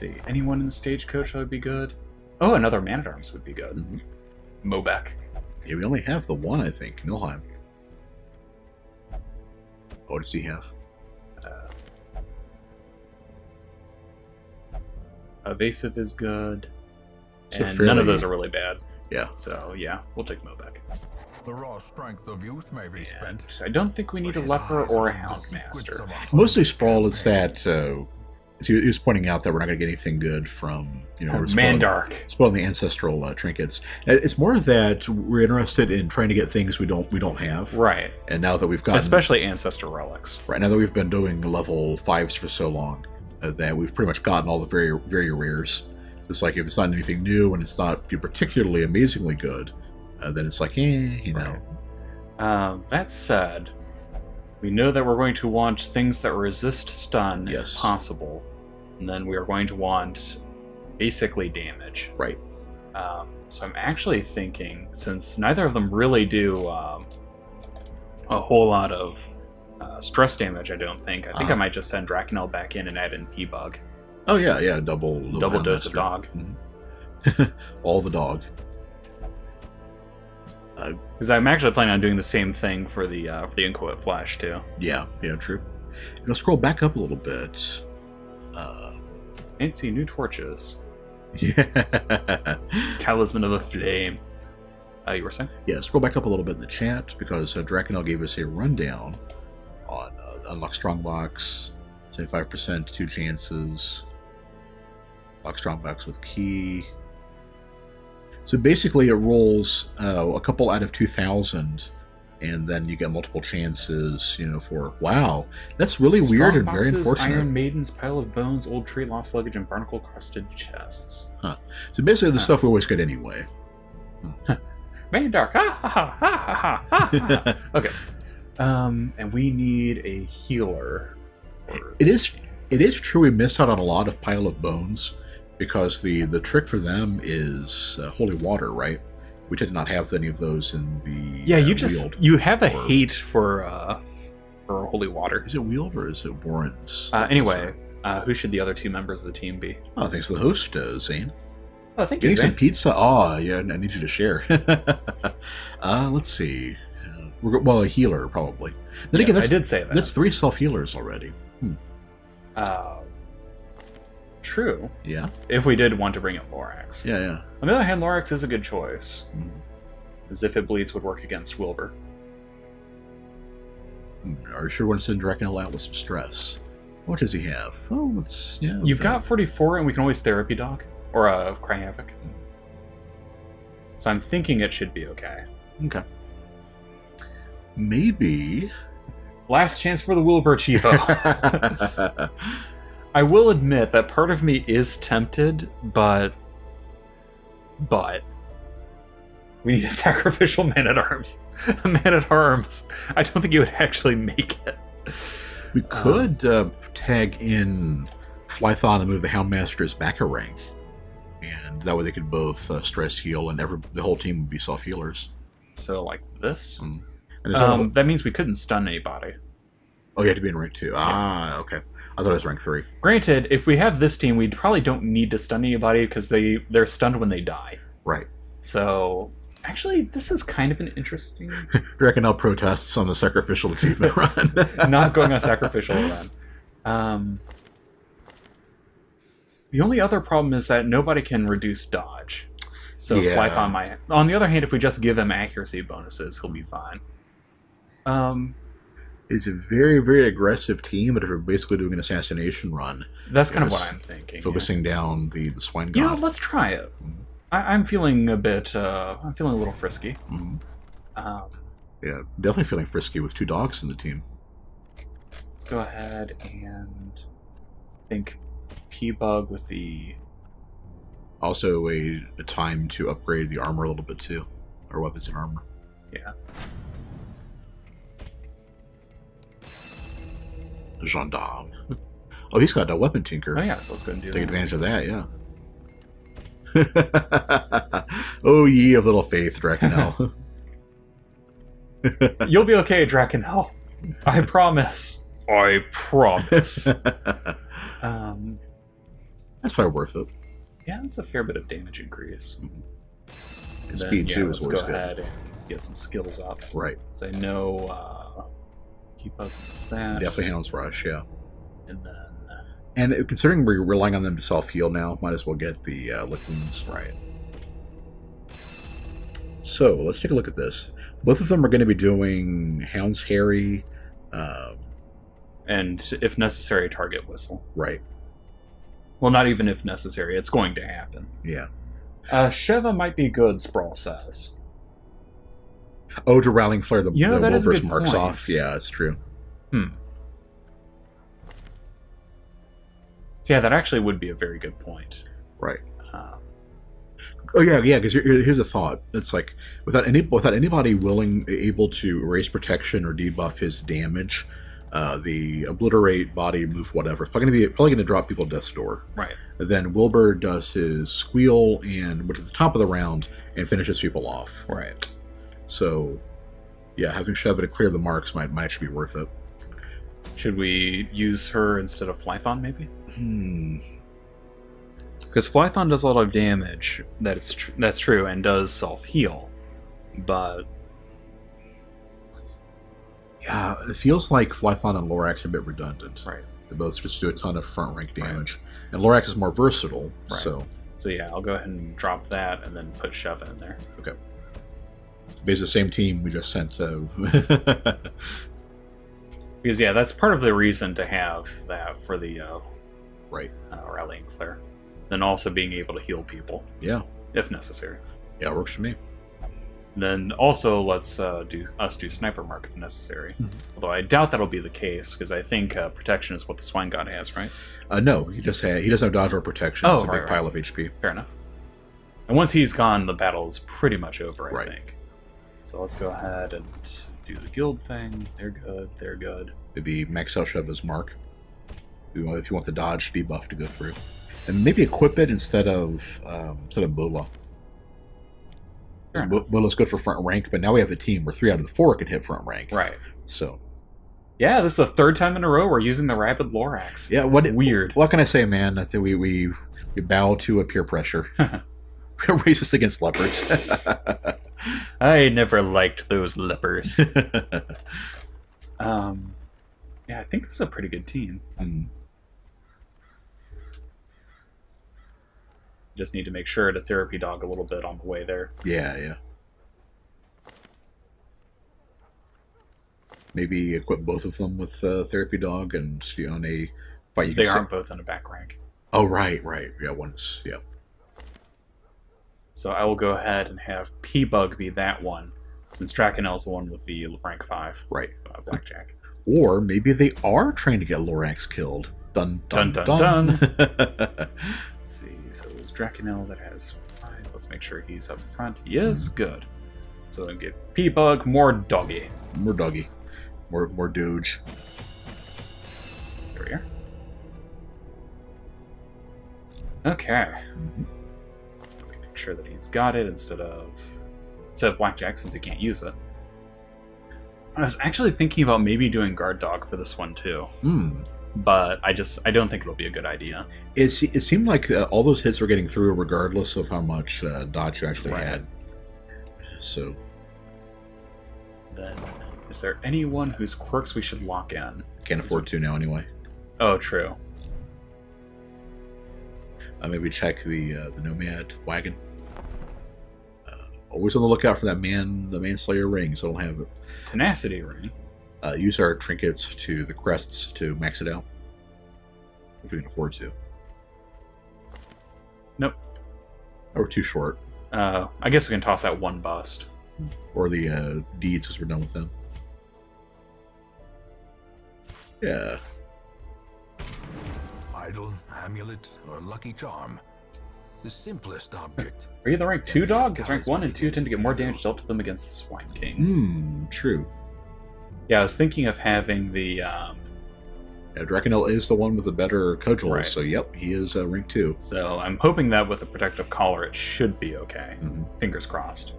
see. Anyone in the stagecoach that would be good? Oh, another man-at-arms would be good. Mm-hmm. Mobeck. Yeah, we only have the one, I think. Milheim. What does he have? Evasive is good. So And fairly- none of those are really bad. Yeah. So, yeah, we'll take Mobeck. The raw strength of youth may be spent. I don't think we need a leper or a houndmaster. Mostly Sprawl is that he was pointing out that we're not going to get anything good from we're Mandark. spoiling the ancestral trinkets. It's more that we're interested in trying to get things we don't have. Right. And now that we've got Especially ancestor relics. right now that we've been doing level 5s for so long that we've pretty much gotten all the very very rares. It's like if it's not anything new and it's not particularly amazingly good, then it's like Right. That said, we know that we're going to want things that resist stun Yes. if possible, and then we are going to want basically damage. Right. So I'm actually thinking, since neither of them really do a whole lot of stress damage, I think I might just send Drakenel back in and add in P-Bug. Oh yeah, double Dose of dog. Mhm. All the dog. Because I'm actually planning on doing the same thing for the Inquisitive Flash too. Yeah, true. I'll scroll back up a little bit. And see new torches. Yeah. Talisman of the Flame. You were saying? Yeah, scroll back up a little bit in the chat because Drakenel gave us a rundown on unlock strongbox, 75%, 2 chances, lock strongbox with key. So basically it rolls a couple out of 2,000 and then you get multiple chances, for wow. That's really weird and very unfortunate. Iron Maiden's Pile of Bones, Old Tree, Lost Luggage, and Barnacle-Crusted Chests. Huh. So basically the stuff we always get anyway. Mandark! Ha ha ha ha ha ha ha! Okay. And we need a healer. It is true we missed out on a lot of Pile of Bones because the trick for them is holy water, right? We did not have any of those in the Wield. You have a hate for holy water. Is it Wield or is it Warren's? Anyway, who should the other 2 members of the team be? Oh, thanks to the host, Zane. Oh, thank you, Getting some Zane. pizza? Oh, yeah, I need you to share. Let's see. A healer, probably. Then Yes, again, I did say that. That's 3 self-healers already. True. Yeah? If we did want to bring in Lorax. Yeah. On the other hand, Lorax is a good choice. Mhm. As if it bleeds would work against Wilbur. Are you sure we want to send Drakenel out with some stress? What does he have? Oh, You've got 44 and we can always Therapy Dog. Or Cry Havoc. So I'm thinking it should be okay. Okay. Maybe. Last chance for the Wilbur Chivo. I will admit that part of me is tempted, but we need a sacrificial man-at-arms. A man-at-arms. I don't think you would actually make it. We could tag in Flython and move the Houndmasters back a rank. And that way they could both stress heal and the whole team would be self-healers. So, like this? And there's that means we couldn't stun anybody. Oh, you have to be in rank 2. Ah, okay. I thought it was rank 3. Granted, if we have this team, we probably don't need to stun anybody because they're stunned when they die. Right. So, actually, this is kind of an interesting... Drakenel protests on the sacrificial achievement run. Not going on sacrificial run. The only other problem is that nobody can reduce dodge. So Yeah. Flython might... On the other hand, if we just give him accuracy bonuses, he'll be fine. It's a very, very aggressive team, but if we're basically doing an assassination run, That's kind of what I'm thinking. focusing down the Swine God. Yeah, let's try it. I'm feeling a bit... I'm feeling a little frisky. Mhm. Um, Yeah, definitely feeling frisky with 2 dogs in the team. let's go ahead and... think P-Bug with the... Also, a time to upgrade the armor a little bit too, or weapons and armor. Yeah. Gendarme. Oh, he's got a weapon tinker. Oh yeah, so let's go and do Take that. advantage of that, yeah. Oh, ye of little faith, Drakenel. You'll be okay, Drakenel. I promise. I promise. That's probably worth it. Yeah, that's a fair bit of damage increase. And speed too is let's always go good. ahead and get some skills up. Right. So I know keep up against that. Definitely Hound's Rush, yeah. And then And considering we're relying on them to self-heal now, might as well get the Lick Wounds. right. So, let's take a look at this. Both of them are going to be doing Hound's Harry. And if necessary, target whistle. Right. Well, not even if necessary. It's going to happen. Yeah. Sheva might be good, Sprawl says. Oh, to Rallying Flare the that is a Wilbur's good marks point. off. Yeah, that's true. So yeah, that actually would be a very good point. Right. Oh yeah. Because here's a thought. It's like without anybody able to erase protection or debuff his damage, the obliterate, body, move, whatever. It's probably going to drop people Death's Door. Right. Then Wilbur does his squeal and went to the top of the round and finishes people off. Right. So, yeah, having Sheva to clear the marks might actually be worth it. Should we use her instead of Flython, maybe? Because Flython does a lot of damage. That's true, and does self-heal. But yeah, it feels like Flython and Lorax are a bit redundant. right. They both just do a ton of front rank damage. Right. And Lorax is more versatile, Right. So yeah, I'll go ahead and drop that and then put Sheva in there. Okay. Basically the same team we just sent Because yeah, that's part of the reason to have that for the right. Rallying Flare. Then also being able to heal people. Yeah. If necessary. Yeah, it works for me. Then also let's do Sniper Mark if necessary. Although I doubt that'll be the case, because I think protection is what the Swine God has, right? No, he doesn't have dodge or protection. It's a big pile of HP. Fair enough. And once he's gone, the battle is pretty much over, I think. So let's go ahead and do the guild thing. They're good. Maybe max out Sheva's mark. If you want the dodge debuff to go through. And maybe equip it instead of Bula. Bula's good for front rank, but now we have a team where 3 out of the 4 can hit front rank. Right. So yeah, this is the 3rd time in a row we're using the Rapid Lorax. Yeah, it's weird. What can I say, man? I think we bow to a peer pressure. We're racist against lepers. I never liked those lepers. Yeah, I think this is a pretty good team. Just need to make sure to therapy dog a little bit on the way there. Yeah. Maybe equip both of them with therapy dog and see on a fight. They aren't both in a back rank. Oh, right. Yeah, one's So I will go ahead and have P-Bug be that one, since Drakenel's the one with the rank 5. Right. Blackjack. Or maybe they are trying to get Lorax killed. Dun. Let's see. So it's Drakenel that has 5. Let's make sure he's up front. He is. Good. So then get P-Bug, more doggy. More doggy. More doge. There we are. Okay. Make sure that he's got it instead of Blackjack, since he can't use it. I was actually thinking about maybe doing Guard Dog for this one too. But I don't think it'll be a good idea. It seemed like all those hits were getting through regardless of how much dodge you actually had. So then, is there anyone whose quirks we should lock in? Can't afford to now anyway. Oh, true. Maybe check the Nomad wagon. Always on the lookout for the Manslayer ring, so I'll have it. Tenacity ring. Use our trinkets to the crests to max it out. If we can afford to. Nope. Or too short. I guess we can toss that one bust. Or the deeds, because we're done with them. Yeah. Idol, amulet, or lucky charm. The simplest object. Are you the rank 2 dog? Because rank 1 and 2 tend to get more damage dealt to them against the Swine King. True. Yeah, I was thinking of having the... Yeah, Drakenel is the one with the better cudgels, Right. So yep, he is rank 2. So I'm hoping that with a protective collar it should be okay. Fingers crossed.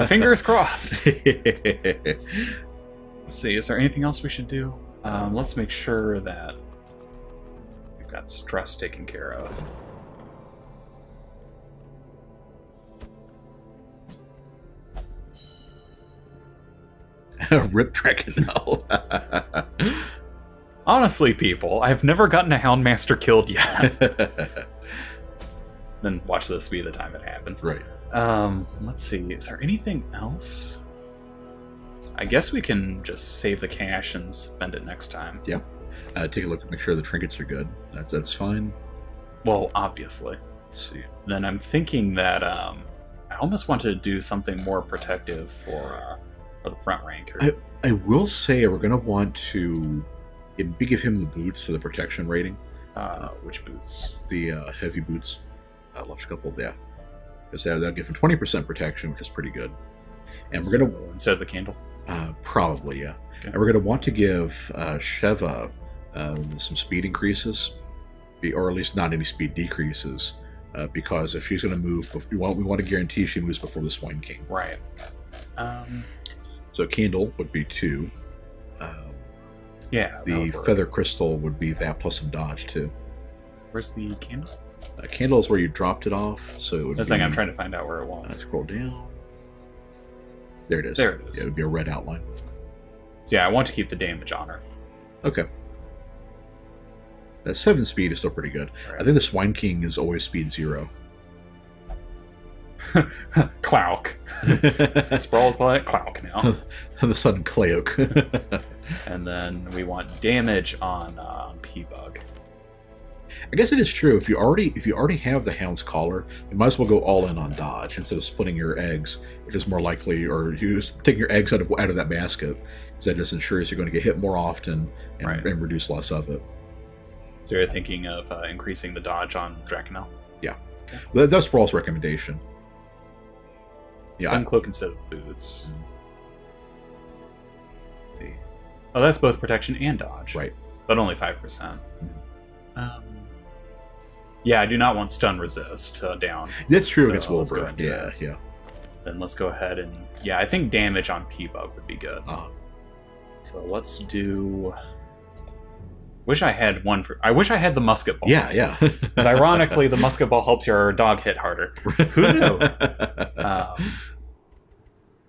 Fingers crossed! Let's see, is there anything else we should do? Let's make sure that... Got stress taken care of. Rip Dragonel. Honestly, people, I've never gotten a Houndmaster killed yet. Then watch this be the time it happens. Right. Let's see. Is there anything else? I guess we can just save the cash and spend it next time. Yeah. Take a look and make sure the trinkets are good. That's fine. Well, obviously. Let's see. Then I'm thinking that I almost want to do something more protective for the front ranker. I will say we're going to want to give him the boots for the protection rating. Which boots? The heavy boots. Left a couple there. Because that'll give him 20% protection, which is pretty good. And we're going to... Instead of the candle? Probably, yeah. Okay. And we're going to want to give Sheva some speed increases, or at least not any speed decreases, because if she's going to move, we want to guarantee she moves before the Swine King. Right. So Candle would be 2. Yeah. The Feather Crystal would be that plus some dodge, too. Where's the candle? Candle is where you dropped it off, so it would That's be... the thing, I'm trying to find out where it was. Scroll down. There it is. There it is. Yeah, it would be a red outline. So yeah, I want to keep the damage on her. Okay. That 7 speed is still pretty good. Right. I think the Swine King is always speed 0. Clouk. Sprawl's calling it Clouk now. The sudden Cloak. And then we want damage on P-Bug. I guess it is true. If you already have the Hound's Collar, you might as well go all in on dodge instead of splitting your eggs, which is more likely, or you just taking your eggs out of that basket, because that just ensures you're going to get hit more often and reduce less of it. So you're thinking of increasing the dodge on Draconel? Yeah. Okay. That's Sprawl's recommendation. Yeah, Sun Cloak instead of boots. Let's see. Oh, that's both protection and dodge. Right. But only 5%. Yeah, I do not want stun resist down. That's true So against let's Wilbur. go ahead and do Yeah, that. yeah. Then let's go ahead and... Yeah, I think damage on P-Bug would be good. So let's do... Wish I had one for... I wish I had the musket ball. Yeah, yeah. Because ironically, the musket ball helps your dog hit harder. Who knew?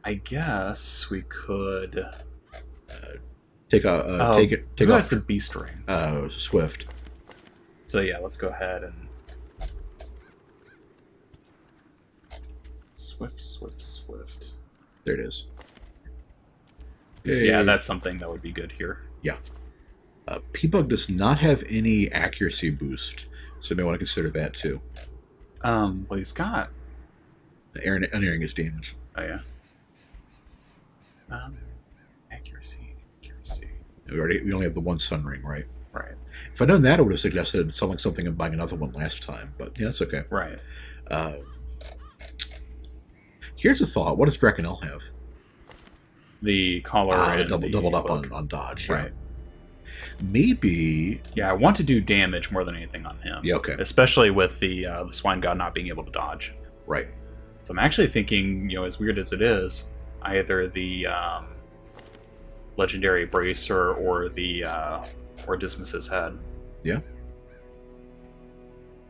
I guess we could... take who off has the beast ring? Swift. So yeah, let's go ahead and... Swift. There it is. Yeah, that's something that would be good here. Yeah. P-Bug does not have any accuracy boost, so you may want to consider that too. Well, he's got... Unerring is damage. Oh, yeah. Accuracy. We only have the one Sun Ring, right? Right. If I'd done that, I would have suggested selling something and buying another one last time, but yeah, that's okay. Right. Here's a thought. What does Draconel have? The collar and doubled up cloak. on dodge. Right. Yeah. Maybe... Yeah, I want to do damage more than anything on him. Yeah, okay. Especially with the Swine God not being able to dodge. Right. So I'm actually thinking, as weird as it is, either the Legendary Bracer or the or Dismiss's Head. Yeah.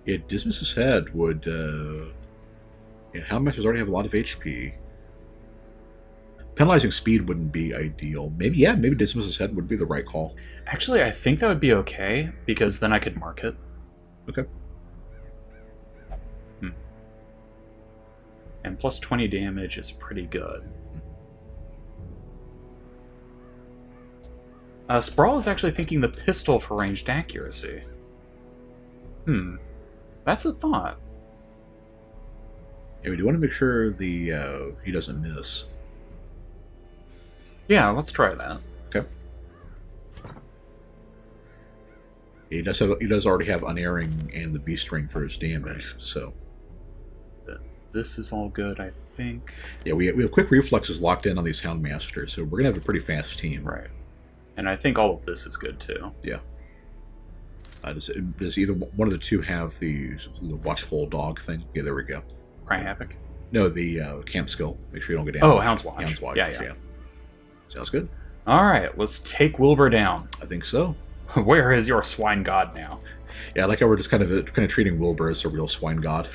Yeah, Dismiss's Head would... Houndmasters already have a lot of HP. Penalizing speed wouldn't be ideal. Maybe Dismiss's Head would be the right call. Actually, I think that would be okay, because then I could mark it. Okay. And plus 20 damage is pretty good. Sprawl is actually thinking the pistol for ranged accuracy. That's a thought. Yeah, we do want to make sure he doesn't miss. Yeah, let's try that. Okay. He does already have Unerring and the Beast Ring for his damage, so... This is all good, I think. Yeah, we have quick reflexes locked in on these Houndmasters, so we're going to have a pretty fast team. Right. And I think all of this is good, too. Yeah. Does either one of the two have the Watchful Dog thing? Yeah, there we go. Cry Havoc? No, the Camp Skill. Make sure you don't get damaged. Oh, Hound's Watch. Hound's Watch, yeah. Sounds good. Alright, let's take Wilbur down. I think so. Where is your Swine God now? Yeah, I like how we're just kind of treating Wilbur as a real swine god.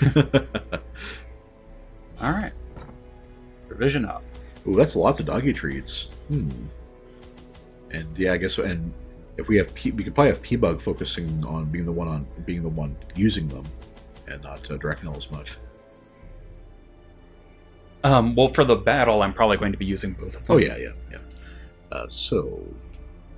All right. Provision up. Ooh, that's lots of doggy treats. And yeah, I guess, and if we have we could probably have P-Bug focusing on being the one using them, and not Drakenel as much. Well, for the battle, I'm probably going to be using both of them. Oh yeah. So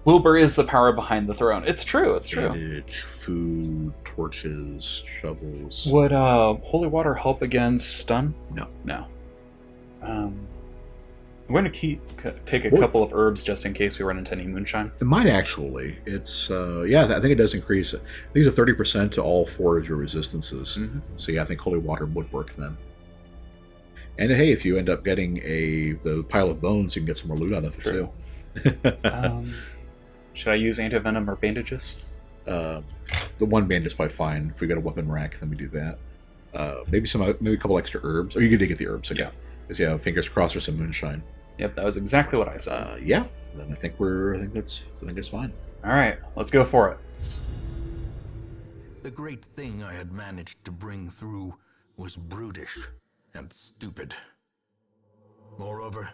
Wilbur is the power behind the throne. It's true. It's true. bandage, food, torches, shovels. Would holy water help against stun? No. No. I'm going to take a couple of herbs just in case we run into any moonshine. It might actually. It's yeah, I think it does increase. I think it's a 30% to all 4 of your resistances. So yeah, I think holy water would work then. And hey, if you end up getting the pile of bones, you can get some more loot out of it True. too. Should I use antivenom or bandages? The one bandage is probably fine. If we get a weapon rack, then we do that. Maybe a couple extra herbs. Or you could get the herbs again. Yeah. Because yeah, fingers crossed for some moonshine. Yep, that was exactly what I said. Yeah. Then I think that's fine. All right, let's go for it. The great thing I had managed to bring through was brutish and stupid. Moreover,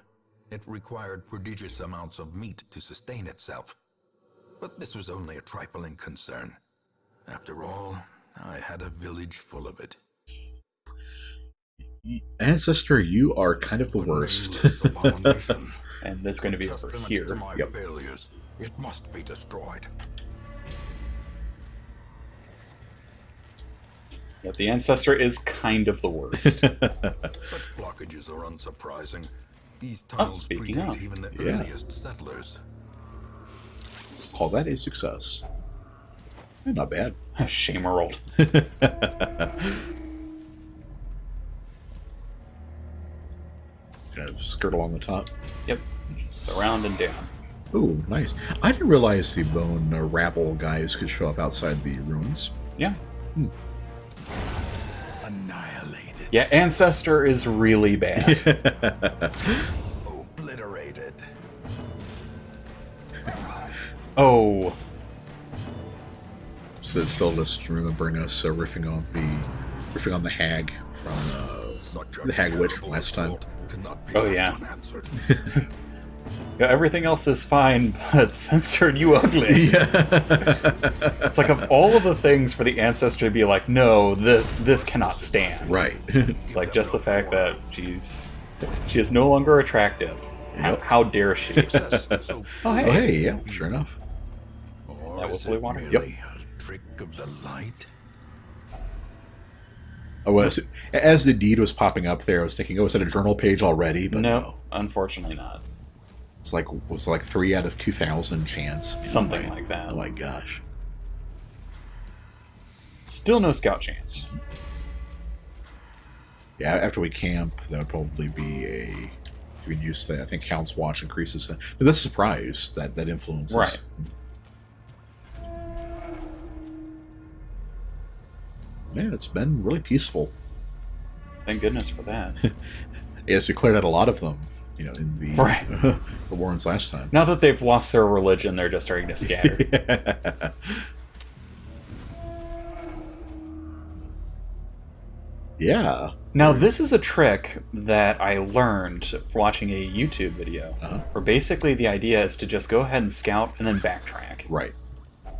it required prodigious amounts of meat to sustain itself. But this was only a trifling concern. After all, I had a village full of it. Ancestor, you are kind of the worst. And that's going to be over here. Yep. Failures. It must be destroyed. Yep, the ancestor is kind of the worst. Such blockages are unsurprising. These tunnels speaking predate of, even the yeah. earliest settlers. Call that a success. Not bad. Shame rolled. Kind of skirt along the top. Yep, surround and down. Ooh, nice. I didn't realize the bone rabble guys could show up outside the ruins. Yeah. Annihilated. Yeah, ancestor is really bad. Obliterated. Oh. So it's still just remembering us riffing on the hag from Such a the hag witch terrible last time. assault cannot be Oh, left yeah. unanswered. Yeah, everything else is fine, but censored you ugly. Yeah. It's like of all of the things for the ancestor to be like, no, this cannot stand. Right. It's like just the fact that she is no longer attractive. Yep. How dare she? Success, so Oh, hey. Oh, hey, yeah, sure enough. Or That was is what we it wanted. really a trick of the light? Oh, as the deed was popping up there, I was thinking, is it a journal page already? But No, unfortunately not. It's like 3 out of 2,000 chance. Something like that. Oh my gosh. Still no scout chance. Yeah, after we camp, that would probably be we can use that. I think Count's Watch increases that. But that's a surprise that influences. Right. Man, it's been really peaceful. Thank goodness for that. Yes, we cleared out a lot of them, in the Right. the Warrens last time. Now that they've lost their religion, they're just starting to scatter. Yeah. Now, this is a trick that I learned watching a YouTube video, where basically the idea is to just go ahead and scout and then backtrack. Right.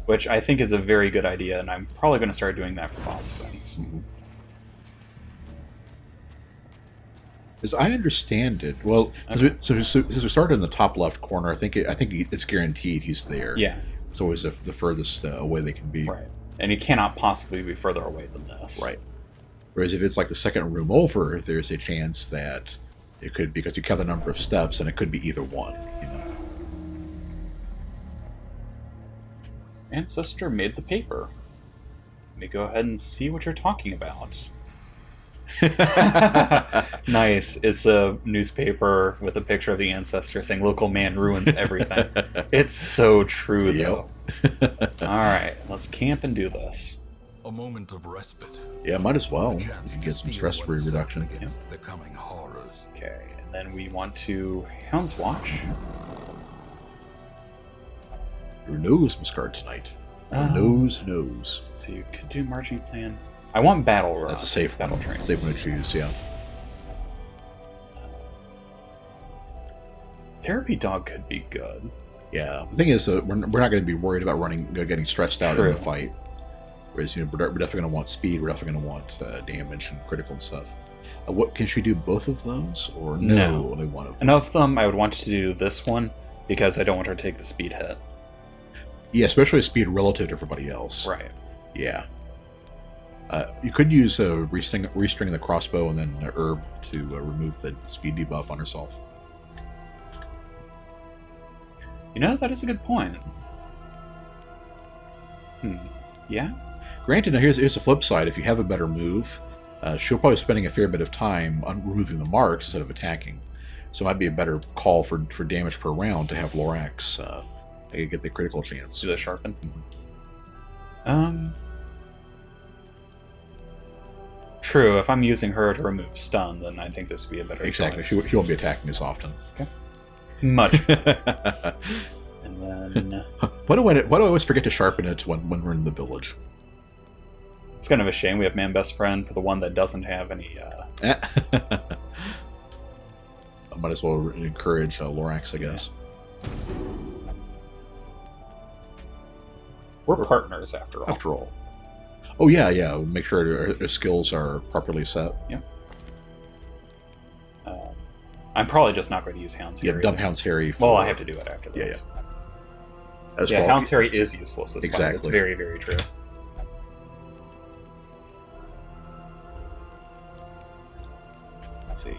Which I think is a very good idea, and I'm probably going to start doing that for boss things. As I understand it, well, since we started in the top left corner, I think it's guaranteed he's there. Yeah. It's always the furthest away they can be. Right. And he cannot possibly be further away than this. Right. Whereas if it's like the second room over, there's a chance that it could, because you count the number of steps, and it could be either one. Ancestor made the paper. Let me go ahead and see what you're talking about. Nice. It's a newspaper with a picture of the ancestor saying local man ruins everything. It's so true, though. Alright, let's camp and do this. A moment of respite. Yeah, might as well. A You chance can to get some steel stress oneself reduction. against the coming horrors. Okay, and then we want to Hound's Watch. Your nose was scarred tonight. Nose. So you could do marching plan. I want battle run. That's a safe battle one. trains. Safe one to choose, yeah. Therapy dog could be good. Yeah. The thing is, we're not going to be worried about getting stressed out in the fight. Whereas, we're definitely going to want speed. We're definitely going to want damage and critical stuff. What can she do? Both of those, or no? Only one of them. And of them, I would want to do this one because I don't want her to take the speed hit. Yeah, especially speed relative to everybody else. Right. Yeah. You could use restring the crossbow and then herb to remove the speed debuff on herself. That is a good point. Yeah? Granted, now here's the flip side. If you have a better move, she'll probably be spending a fair bit of time on removing the marks instead of attacking. So it might be a better call for damage per round to have Lorax get the critical chance. Do the sharpen? Mm-hmm. True, if I'm using her to remove stun, then I think this would be a better Exactly. choice. She won't be attacking as often. Okay. Much. And then... Why do I always forget to sharpen it when we're in the village? It's kind of a shame we have man best friend for the one that doesn't have any... I might as well encourage Lorax, I guess. Yeah. We're partners, after all. Oh, yeah. Make sure our skills are properly set. Yeah. I'm probably just not going to use Hound's Harry. Yeah, dump Hound's Harry. Well, I have to do it after this. Yeah. Hound's Harry is useless this Exactly. fight. It's very, very true. Let's see.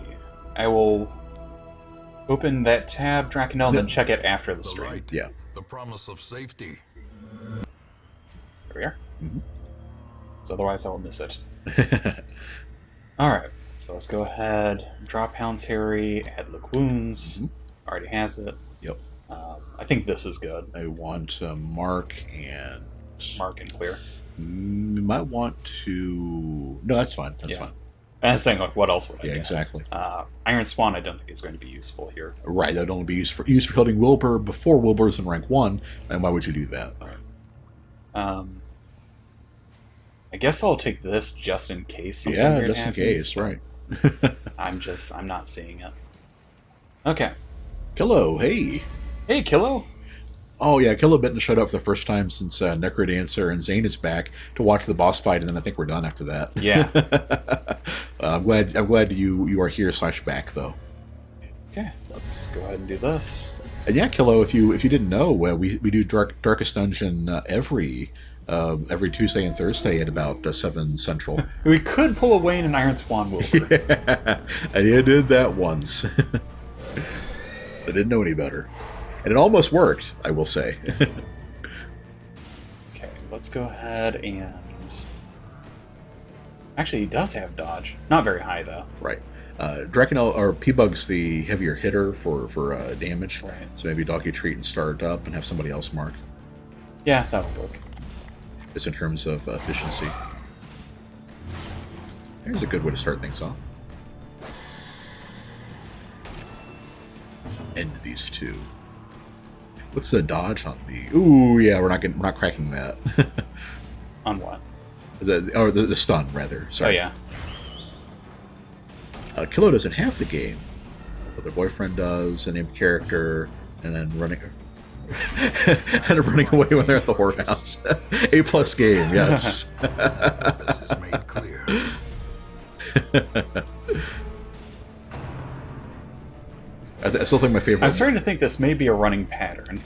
I will open that tab, Drakenel, and then check it after the stream. light, Yeah. the promise of safety. There we are. Mm-hmm. So otherwise I will miss it. Alright, so let's go ahead, drop Hound's Harry, add Lick Wounds. Mm-hmm. Already has it. Yep. I think this is good. I want Mark and... Mark and clear. You might want to... No, that's fine. That's fine. And I'm saying, like, what else would I get? Exactly. Iron Swan I don't think is going to be useful here. Right, that would only be used for holding Wilbur before Wilbur's in rank 1, and why would you do that? I guess I'll take this just in case something Yeah, weird just happens, in case, right. I'm not seeing it. Okay. Killo, hey! Hey, Killo! Oh yeah, Killo Bitten showed up for the first time since Necrodancer and Zane is back to watch the boss fight, and then I think we're done after that. Yeah. I'm glad you are here / back though. Okay, let's go ahead and do this. And yeah, Killo, if you didn't know, we do Darkest Dungeon every Tuesday and Thursday at about 7 Central. We could pull away in an Iron Swan Wilbur. Yeah, I did that once. I didn't know any better. And it almost worked, I will say. Okay, let's go ahead and... Actually, he does have dodge. Not very high, though. Right. Drakenel, or P-Bug's the heavier hitter for damage. Right. So maybe Doggy Treat and start up and have somebody else mark. Yeah, that'll work. Just in terms of efficiency. There's a good way to start things off. End these two. What's the dodge on the... Ooh, yeah, we're not cracking that. On what? Or the stun, rather. Sorry. Oh, yeah. Killo doesn't have the game, but their boyfriend does, a named character, and then running away when they're at the whorehouse. A+ game, yes. This is made clear. I still think my favorite. I'm starting to think this may be a running pattern.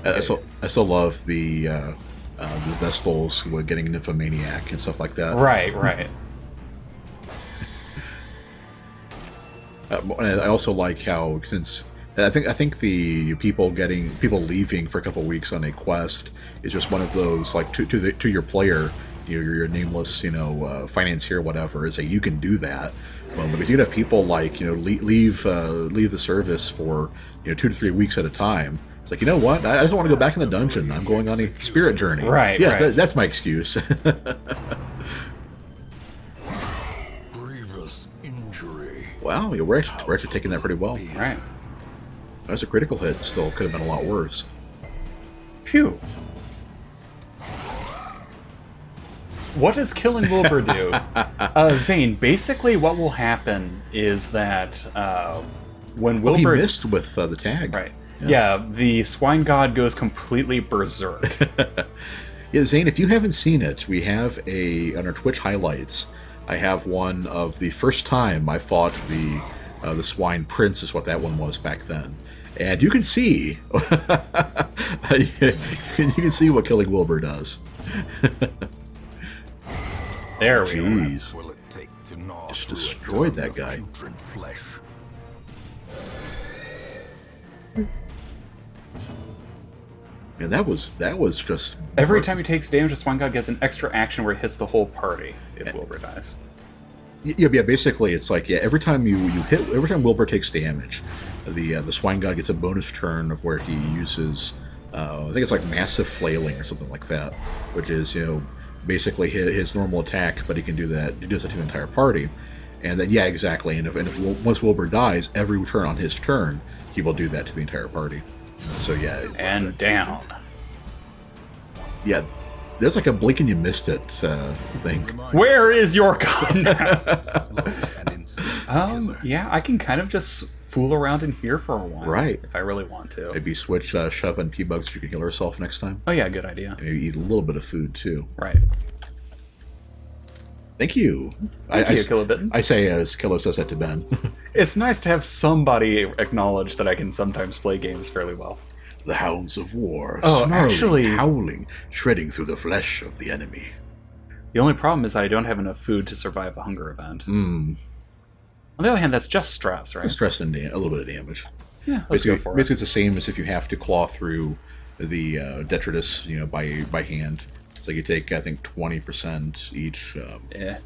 I still love the Vestals getting Nymphomaniac and stuff like that. Right. And I also like how, since I think the people leaving for a couple of weeks on a quest is just one of those, like, to your player, your nameless financier, whatever, is that you can do that. Well, but if you'd have people like leave the service for 2 to 3 weeks at a time, it's like, you know what? I just want to go back in the dungeon. I'm going on a spirit journey. Right. Yes, right. That's my excuse. Grievous injury. Wow, we're actually taking that pretty well. Right. That was a critical hit. Still could have been a lot worse. Phew. what does killing Wilbur do? Zane, basically what will happen is that when Wilbur... he missed with the tag. Right. Yeah, the Swine God goes completely berserk. Yeah, Zane, if you haven't seen it, we have on our Twitch highlights, I have one of the first time I fought the Swine Prince, is what that one was back then. And you can see, you can see what killing Wilbur does. There we go. Jeez. Just destroyed that guy. And that was just... Every time he takes damage, the Swine God gets an extra action where it hits the whole party if Wilbur dies. Yeah, basically it's like, every time every time Wilbur takes damage, the Swine God gets a bonus turn of where he uses, I think it's like massive flailing or something like that, which is, basically his normal attack, but he can do that. He does that to the entire party. And then, yeah, exactly. And if once Wilbur dies, every turn on his turn, he will do that to the entire party. So yeah. And down. Yeah, there's like a blink and you missed it thing. Where is your gun? Yeah, I can kind of just fool around in here for a while. Right. If I really want to. Maybe switch Shove and P-Bugs so you can heal herself next time. Oh yeah, good idea. And maybe eat a little bit of food too. Right. Thank you. Thank you, Kilobitten. I say as Kilo says that to Ben. It's nice to have somebody acknowledge that I can sometimes play games fairly well. The hounds of war, snarling, actually howling, shredding through the flesh of the enemy. The only problem is that I don't have enough food to survive a hunger event. On the other hand, that's just stress, right? Stress and a little bit of damage. Yeah, let's go for it. Basically, it's the same as if you have to claw through the detritus, by hand. So you take, I think, 20% each. Yeah.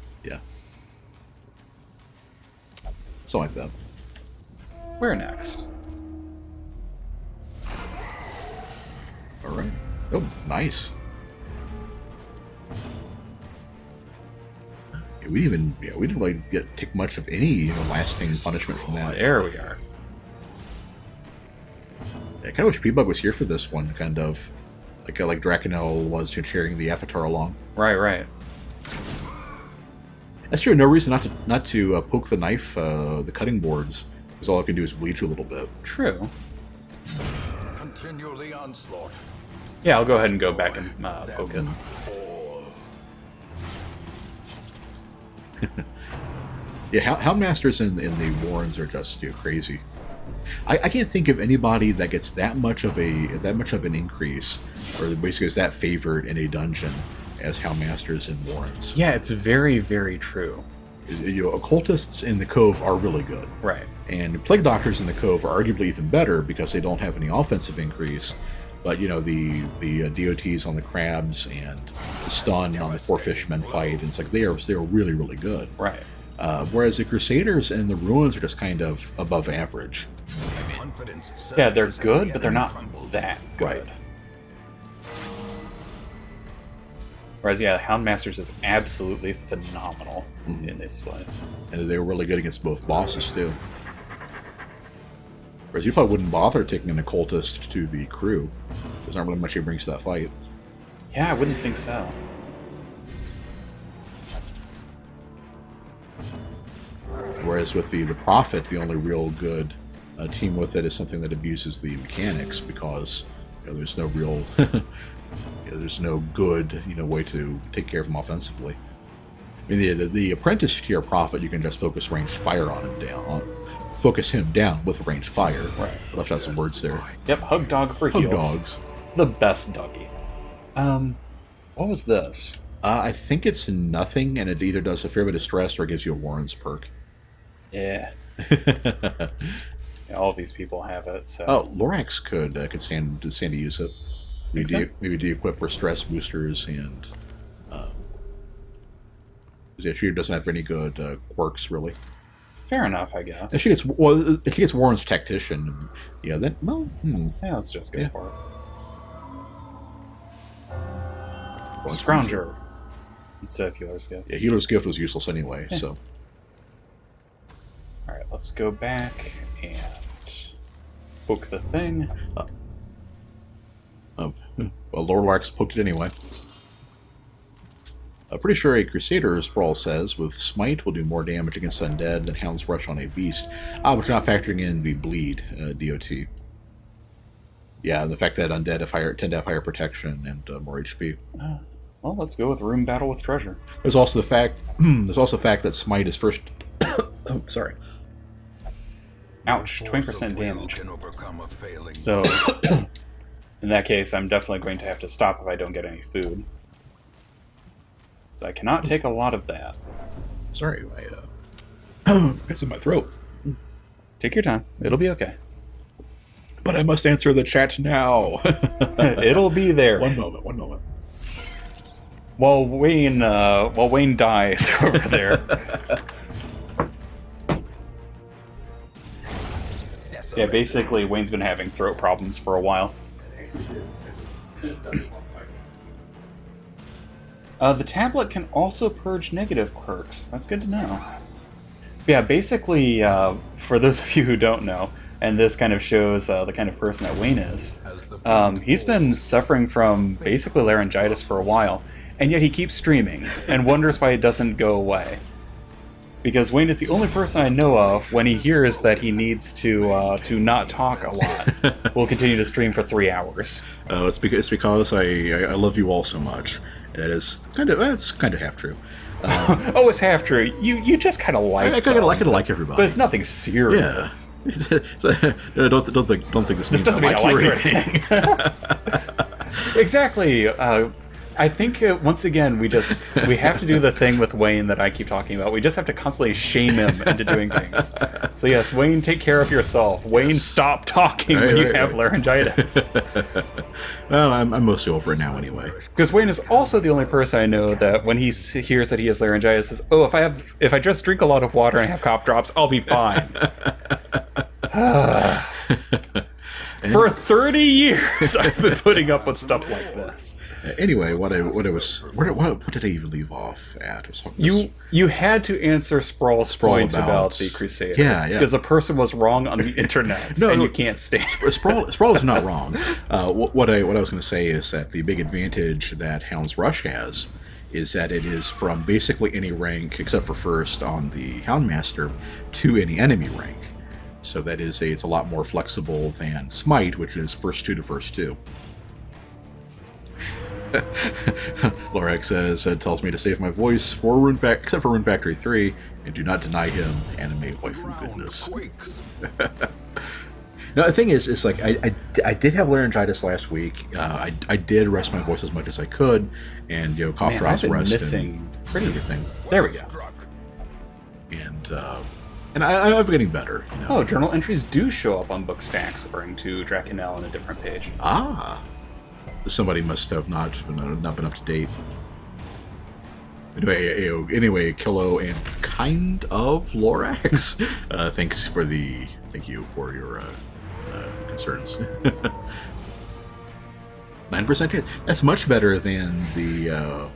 Something like that. Where next? All right. Oh, nice. Yeah, we didn't really take much of any lasting punishment from that. There we are. I kind of wish P-Bug was here for this one, kind of. Like Drakenel was cheering the Avatar along. Right. That's true. No reason not to poke the knife, the cutting boards, because all I can do is bleed you a little bit. True. Continue the onslaught. Yeah, I'll go ahead and go back and poke it. Yeah, Houndmasters in the Warrens are just crazy. I can't think of anybody that gets that much of an increase, or basically is that favored in a dungeon as Houndmasters in Warrens. Yeah, it's very, very true. Occultists in the Cove are really good. Right. And Plague Doctors in the Cove are arguably even better because they don't have any offensive increase. But, the DOTs on the crabs and the stun on the four fishmen fight, and it's like they're really, really good. Right. Whereas the Crusaders and the Ruins are just kind of above average. Yeah, they're good, but they're not that good. Right. Whereas, yeah, Houndmasters is absolutely phenomenal in this place. And they were really good against both bosses, too. Whereas you probably wouldn't bother taking an occultist to the crew. There's not really much he brings to that fight. Yeah, I wouldn't think so. Whereas with the Prophet, the only real good team with it is something that abuses the mechanics, because there's no real... there's no good way to take care of him offensively. I mean, the apprentice tier Prophet, you can just focus ranged fire on him down. Focus him down with ranged fire. Right. I left out some words there. Yep, Hug Dog for Hug heals. Dogs. The best doggy. What was this? I think it's nothing, and it either does a fair bit of stress or it gives you a Warren's perk. Yeah. All of these people have it, so... Oh, Lorax could stand to use it. Maybe de-equip her stress boosters, and... she doesn't have any good quirks, really. Fair enough, I guess. If she gets Warren's Tactician, yeah, then, well... Yeah, let's just go for it. Well, Scrounger instead of Healer's Gift. Yeah, Healer's Gift was useless anyway, so... Alright, let's go back and poke the thing. Well, Lord Lark's poked it anyway. Pretty sure a Crusader, Sprawl says, with Smite will do more damage against undead than Hound's Rush on a beast, but you're not factoring in the bleed, DOT. Yeah, and the fact that undead tend to have higher protection and more HP. Well, let's go with Room Battle with Treasure. There's also the fact that Smite is first. Oh, sorry. Ouch! 20% damage. So, in that case, I'm definitely going to have to stop if I don't get any food. So I cannot take a lot of that. Sorry, it's in my throat. Take your time. It'll be okay. But I must answer the chat now. It'll be there. One moment. While Wayne dies over there. Yeah, basically, Wayne's been having throat problems for a while. The tablet can also purge negative quirks. That's good to know. Yeah, basically, for those of you who don't know, and this kind of shows the kind of person that Wayne is, he's been suffering from basically laryngitis for a while, and yet he keeps streaming and wonders why it doesn't go away. Because Wayne is the only person I know of, when he hears that he needs to not talk a lot, will continue to stream for 3 hours. It's because I love you all so much. It's kind of half true. Oh, it's half true. You just kind of like. I kind of like everybody, but it's nothing serious. Yeah. don't think this means doesn't mean I like you or you or anything. Exactly. I think once again we have to do the thing with Wayne that I keep talking about. We just have to constantly shame him into doing things. So yes, Wayne, take care of yourself. Wayne, stop talking when you have laryngitis. Well, I'm mostly over it now anyway. Because Wayne is also the only person I know that when he hears that he has laryngitis says, "Oh, if I just drink a lot of water and have cough drops, I'll be fine." For 30 years, I've been putting up with stuff like this. Anyway, what did I even leave off at? You had to answer Sprawl's points about the Crusader. Yeah. Because a person was wrong on the internet, and you can't stand it. Sprawl is not wrong. What I was going to say is that the big advantage that Hound's Rush has is that it is from basically any rank, except for first on the Houndmaster, to any enemy rank. So that is it's a lot more flexible than Smite, which is first 2 to first 2. Lorax tells me to save my voice for except for Rune Factory 3, and do not deny him anime waifu goodness. No, the thing is, it's like I did have laryngitis last week. I did rest my voice as much as I could, and cough drops, rest, missing and everything. There we go. And I'm getting better. Oh, journal entries do show up on book stacks according to Drakenel on a different page. Ah. Somebody must have not been up to date. Anyway, Kilo and kind of Lorax. Thank you for your concerns. 9% hit. That's much better than the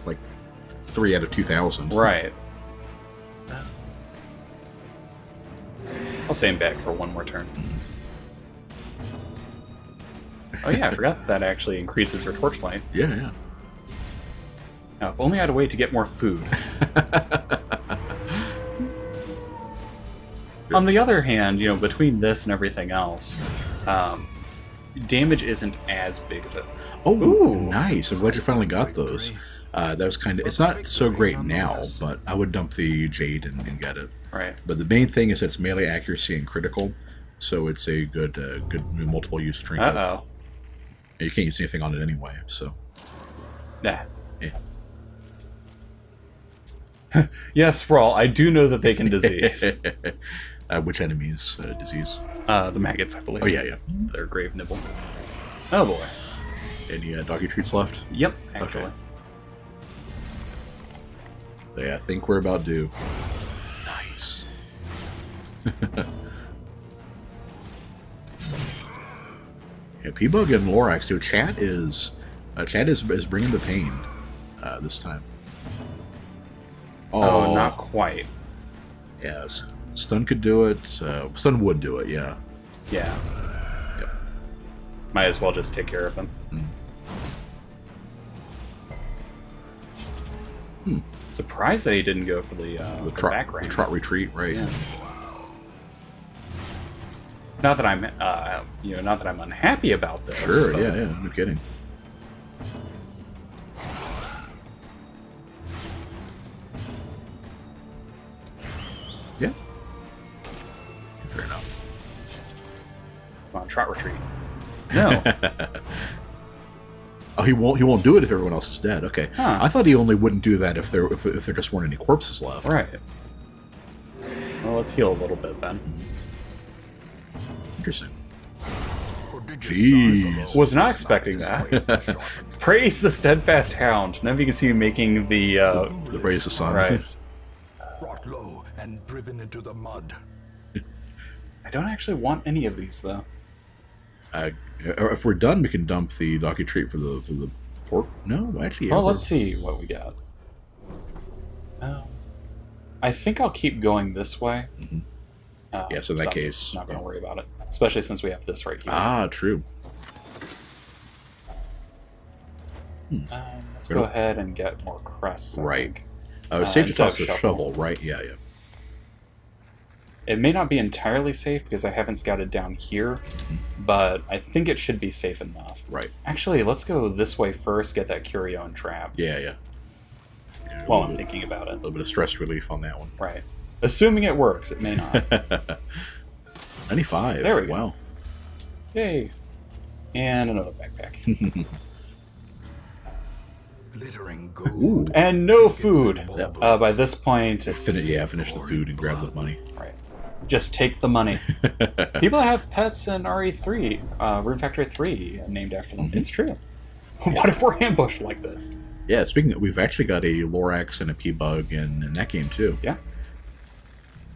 3 out of 2,000. Right. I'll stay him back for one more turn. Oh yeah, I forgot that actually increases your torchlight. Yeah. Now, if only I had a way to get more food. On the other hand, between this and everything else, damage isn't as big of a... Oh, nice. I'm glad you finally got those. That was kind of... It's not so great now, but I would dump the Jade and get it. Right. But the main thing is it's melee accuracy and critical, so it's a good multiple use trinket. Uh-oh. You can't use anything on it anyway, so... Nah. Yeah. Yes, Sprawl, I do know that they can disease. Which enemies disease? The maggots, I believe. Oh, yeah. Their grave nibble. Oh, boy. Any doggy treats left? Yep, actually. Okay. Yeah, I think we're about due. Nice. Yeah, P-Bug and Lorax, dude. Chat is bringing the pain this time. Oh, not quite. Yeah, Stun could do it. Stun would do it, yeah. Yeah. Yep. Might as well just take care of him. Surprised that he didn't go for the back the range. trot retreat, right? Yeah. Not that I'm, not that I'm unhappy about this. Sure, but yeah, no kidding. Yeah. Fair enough. Come on, trot retreat. No. Oh, he won't do it if everyone else is dead. Okay. Huh. I thought he only wouldn't do that if there just weren't any corpses left. Right. Well, let's heal a little bit then. Interesting. Jeez. Was not expecting that. Praise the steadfast hound. Now you can see him making the The raise the sun. right. Brought low and driven into the mud. I don't actually want any of these though. If we're done, we can dump the doggy treat for the pork. No, actually. Well, let's see what we got. I think I'll keep going this way. Mm-hmm. Yeah, so in that I'm case, not going to worry about it, especially since we have this right here. Ah, true. Let's go ahead and get more crests. I Right. think. It's safe to instead toss of the shovel, right? Yeah. It may not be entirely safe because I haven't scouted down here, but I think it should be safe enough. Right. Actually, let's go this way first, get that curio and trap. Yeah. While I'm thinking about it. A little bit of stress relief on that one. Right. Assuming it works, it may not. 95. There we go. Wow. Yay. And another backpack. Glittering Ooh. gold. And no food. Yep. By this point, it's... Finish the food and grab the money. Right. Just take the money. People have pets in RE3, Room Factory 3, named after them. It's true. What if we're ambushed like this? Yeah, speaking of, we've actually got a Lorax and a P-Bug in that game, too. Yeah.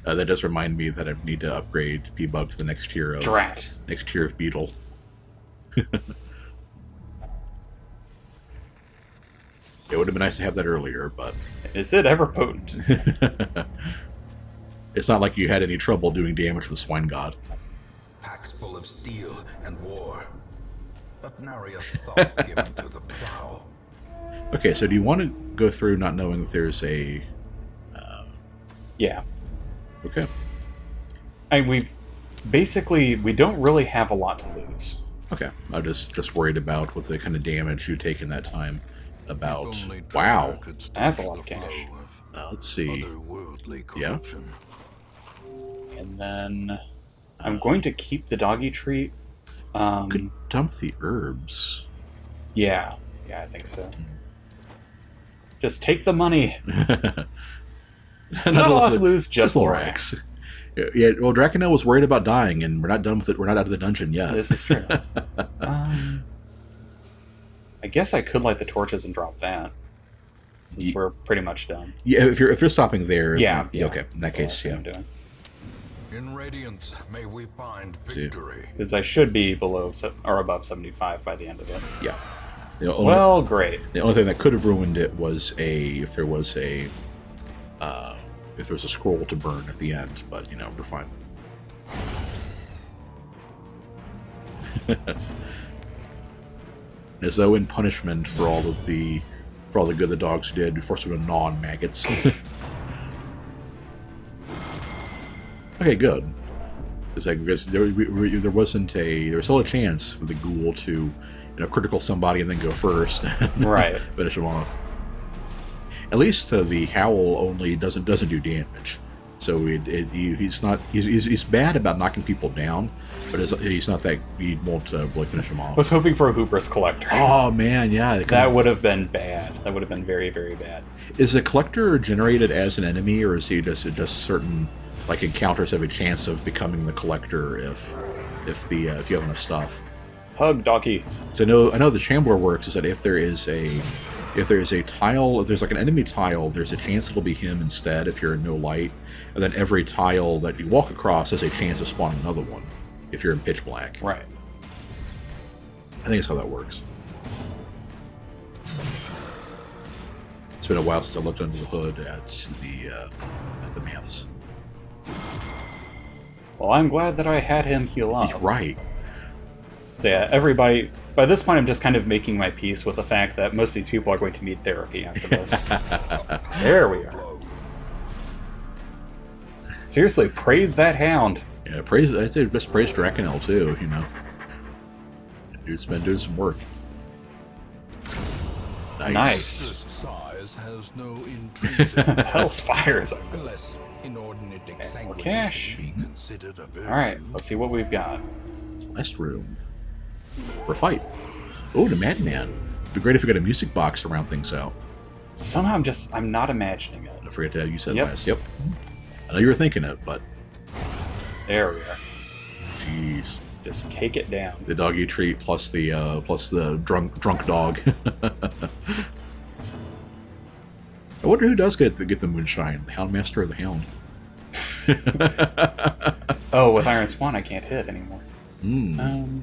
That does remind me that I need to upgrade P-Bug to the next tier of... Drat. Next tier of Beetle. It would have been nice to have that earlier, but... Is it ever potent? It's not like you had any trouble doing damage to the Swine God. Packs full of steel and war. But nary a thought given to the plow. Okay, so do you want to go through not knowing if there's a... Yeah. Okay. We don't really have a lot to lose. Okay. I'm just worried about with the kind of damage you take in that time. About... If only Wow. treasure could stop That's a lot the of cash. flow of Let's see. otherworldly Yeah. corruption. And then I'm going to keep the doggy treat. Could dump the herbs. Yeah, I think so. Just take the money. Not a lot to lose, just Lorax. Yeah, well, Draconel was worried about dying, and we're not done with it. We're not out of the dungeon yet. This is true. I guess I could light the torches and drop that, since we're pretty much done. Yeah, if you're stopping there. Yeah. Okay. In that So case, that's what yeah. I'm doing. In radiance, may we find victory. Because I should be below or above 75 by the end of it. Yeah. Well, great. The only thing that could have ruined it was if there was a scroll to burn at the end, but we're fine. As though in punishment for all the good the dogs did, we forced them to gnaw on maggots. Okay, good. Because there was still a chance for the ghoul to critical somebody and then go first, and Right. finish them off. At least the howl only doesn't do damage, so he's bad about knocking people down, but he's not that he won't really finish them off. I was hoping for a Hubris Collector. Oh man, yeah, That would have been bad. That would have been very, very bad. Is the collector generated as an enemy, or is he just certain encounters have a chance of becoming the collector if you have enough stuff? Hug, doggy. So I know the Shambler works is that if there's an enemy tile, there's a chance it'll be him instead if you're in no light, and then every tile that you walk across has a chance of spawning another one if you're in pitch black. Right. I think that's how that works. It's been a while since I looked under the hood at the maths. Well, I'm glad that I had him heal up. Right. So yeah, everybody... By this point, I'm just kind of making my peace with the fact that most of these people are going to need therapy after this. There we are. Seriously, praise that hound. Yeah, praise. I'd say just praise Drakenel too. You know, dude's been doing some work. Nice. This size has no intrinsic Hell's fire is up. unless inordinate more cash. be considered a virtue. Alright, let's see what we've got. Last room for a fight. Oh, the Madman. It'd be great if we got a music box to round things out. Somehow I'm not imagining it. I forget how you said Yep. last. Yep. I know you were thinking it, but There we are. jeez, Just take it down. the doggy treat plus the drunk dog. I wonder who does get the moonshine, the Houndmaster or the Hound? Oh, with Iron Swan I can't hit anymore. Mm.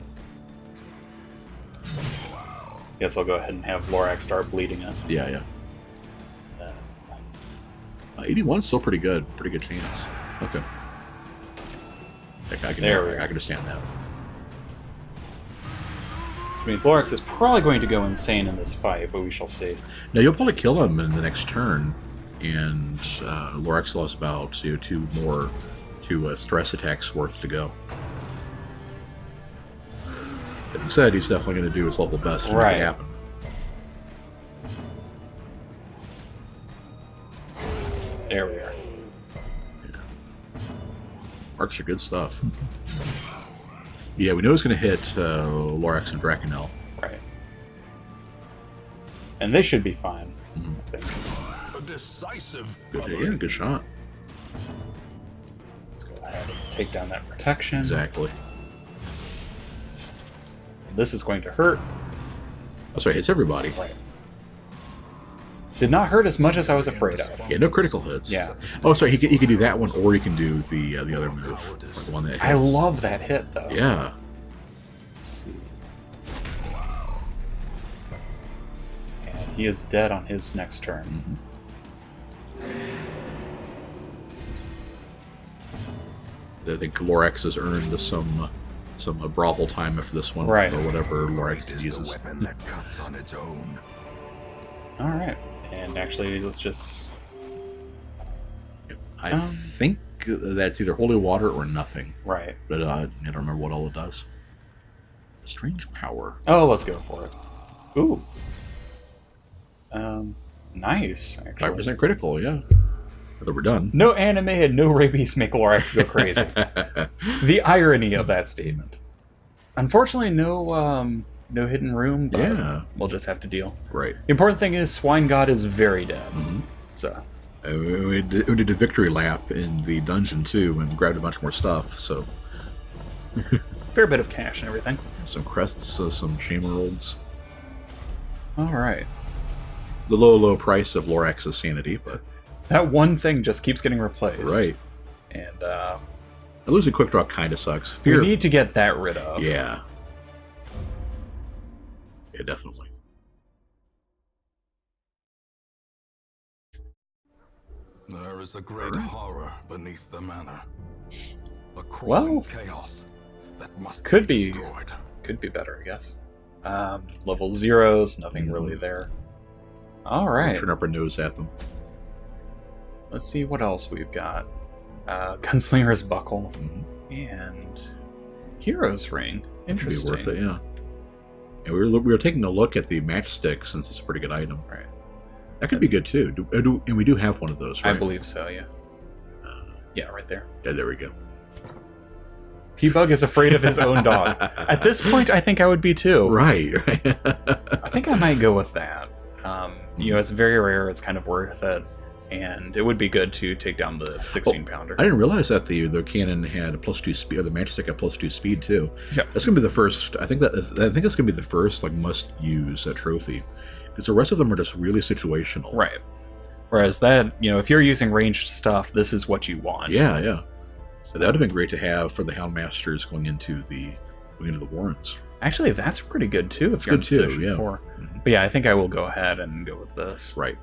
Guess I'll go ahead and have Lorax start bleeding it. Yeah. 81's still pretty good. Pretty good chance. Okay. I can understand that. Which means Lorax is probably going to go insane in this fight, but we shall see. Now you'll probably kill him in the next turn, and Lorax still has about 2 more stress attacks worth to go. That being said, he's definitely going to do his level best to make it happen. There we are. Marks are good stuff. Yeah, we know he's going to hit Lorax and Drakenel. Right. And they should be fine. I think. A decisive Good, good shot. Let's go ahead and take down that protection. Exactly. This is going to hurt. Oh, sorry, hits everybody. Right. Did not hurt as much as I was afraid of. Yeah, no critical hits. Yeah. Oh, sorry, he could do that one, or he can do the other move, or the one that hits. I love that hit, though. Yeah. Let's see. And he is dead on his next turn. I think Lorax has earned some brothel time after this one, Right. or whatever Lorax is the uses. weapon that cuts on its own. All right. And actually, let's just... I think that's either holy water or nothing, Right. but I don't remember what all it does. Strange power. Oh, let's go for it. Ooh. Nice, actually. 5% critical, yeah. But we're done. No anime and no rabies make Lorax go crazy. The irony of that statement. Unfortunately, no hidden room, but Yeah. we'll just have to deal. Right. The important thing is Swine God is very dead. So, We did a victory lap in the dungeon too, and grabbed a bunch more stuff. So fair bit of cash and everything. some crests, some shamerolds. All right. The low price of Lorax's sanity, but That one thing just keeps getting replaced. right. And Losing quick draw kind of sucks. we need to get that rid of. Yeah. Yeah, definitely. There is a great horror beneath the manor. A Well, crawling chaos that must could be be. destroyed. Could be better, I guess. Level 0s, nothing really there. All right. Turn up our nose at them. Let's see what else we've got. Gunslinger's Buckle and Hero's Ring. Interesting. Could be worth it, yeah. And we were taking a look at the matchstick since it's a pretty good item. Right. That could be good too. And we do have one of those, right? I believe so, yeah. Yeah, right there. Yeah, there we go. P-Bug is afraid of his own dog. At this point, I think I would be too. Right. I think I might go with that. You know, it's very rare. It's kind of worth it. And it would be good to take down the 16-pounder. I didn't realize that the cannon had a +2 speed, or the matchstick had +2 speed too. Yeah. That's gonna be the first. I think that's gonna be the first like must-use trophy, because the rest of them are just really situational. Right. Whereas that, you know, if you're using ranged stuff, this is what you want. Yeah, yeah. So that would have been great to have for the Houndmasters going into the warrants. Actually, that's pretty good too if It's you're good in too, position yeah. 4. But yeah, I think I will go ahead and go with this. Right.